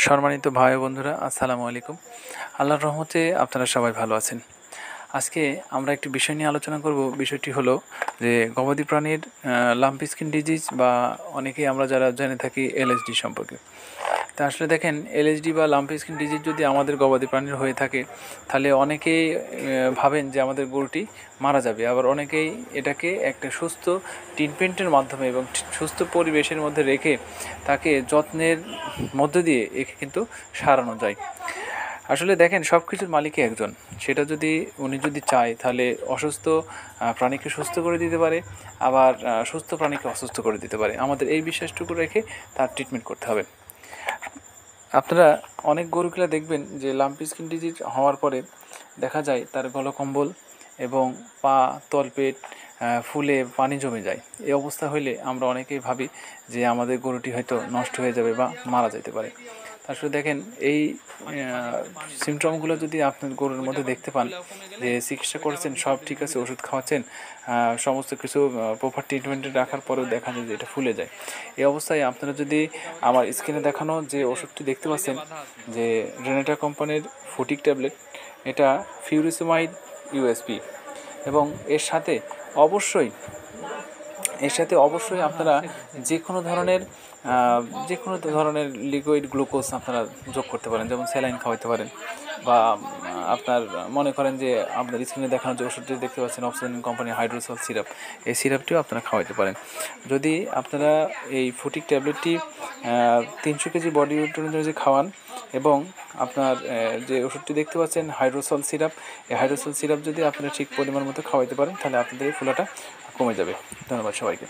সম্মানিত ভাই বন্ধুরা, আসসালামু আলাইকুম। আল্লাহর রহমতে আপনারা সবাই ভালো আছেন। আজকে আমরা একটি বিষয় নিয়ে আলোচনা করব। বিষয়টি হলো যে গবাদি প্রাণীর লাম্পি স্কিন ডিজিজ বা অনেকেই আমরা যারা জেনে থাকি এলএসডি সম্পর্কে। তা আসলে দেখেন, এলএসডি বা লাম্পি স্কিন ডিজিজ যদি আমাদের গবাদি প্রাণীর হয়ে থাকে, তাহলে অনেকেই ভাবেন যে আমাদের গরুটি মারা যাবে। আবার অনেকেই এটাকে একটা সুস্থ ট্রিটমেন্টের মাধ্যমে এবং সুস্থ পরিবেশের মধ্যে রেখে তাকে যত্নের মধ্য দিয়ে একে কিন্তু সারানো যায়। আসলে দেখেন, সব কিছুর মালিকই একজন। সেটা যদি উনি চায়, তাহলে অসুস্থ প্রাণীকে সুস্থ করে দিতে পারে, আবার সুস্থ প্রাণীকে অসুস্থ করে দিতে পারে। আমাদের এই বিশ্বাসটুকু রেখে তার ট্রিটমেন্ট করতে হবে। আপনারা অনেক গরুগুলা দেখবেন যে লাম্পি স্কিন ডিজিজ হওয়ার পরে দেখা যায় তার গলকম্বল এবং পা, তলপেট ফুলে পানি জমে যায়। এই অবস্থা হইলে আমরা অনেকেই ভাবি যে আমাদের গরুটি হয়তো নষ্ট হয়ে যাবে বা মারা যেতে পারে। আসলে দেখেন, এই সিমটমগুলো যদি আপনার গরুর মধ্যে দেখতে পান, যে চিকিৎসা করেছেন, সব ঠিক আছে, ওষুধ খাওয়াচ্ছেন, সমস্ত কিছু প্রপার ট্রিটমেন্টে রাখার পরেও দেখা যায় যে এটা ফুলে যায়। এই অবস্থায় আপনারা যদি আমার স্ক্রিনে দেখানো যে ওষুধটি দেখতে পাচ্ছেন, যে রেনেটা কোম্পানির ফুটিক ট্যাবলেট, এটা ফিউরিসিমাইড ইউএসপি, এবং এর সাথে অবশ্যই আপনারা যে কোনো ধরনের লিকুইড গ্লুকোজ আপনারা যোগ করতে পারেন। যেমন স্যালাইন খাওয়াতে পারেন, বা আপনার মনে করেন যে আপনার স্ক্রিনে দেখানো যে ওষুধটি দেখতে পাচ্ছেন অক্সিজেন কোম্পানির হাইড্রোসল সিরাপ, এই সিরাপটিও আপনারা খাওয়াতে পারেন। যদি আপনারা এই ফুটিক ট্যাবলেটটি 300 কেজি বডি ওয়েট অনুযায়ী খাওয়ান, এবং আপনার যে ওষুধটি দেখতে পাচ্ছেন হাইড্রোসল সিরাপ, এই হাইড্রোসল সিরাপ যদি আপনারা ঠিক পরিমাণ মতো খাওয়াইতে পারেন, তাহলে আপনাদের এই ফোলাটা কমে যাবে। ধন্যবাদ সবাইকে।